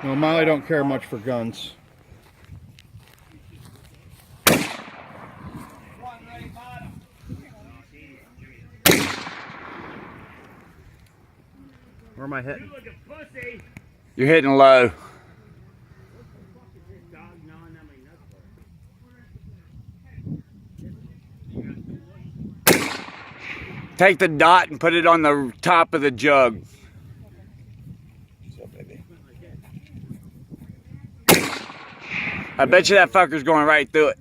No, Molly don't care much for guns. Where am I hitting? You're hitting low. Take the dot and put it on the top of the jug. I bet you that fucker's going right through it.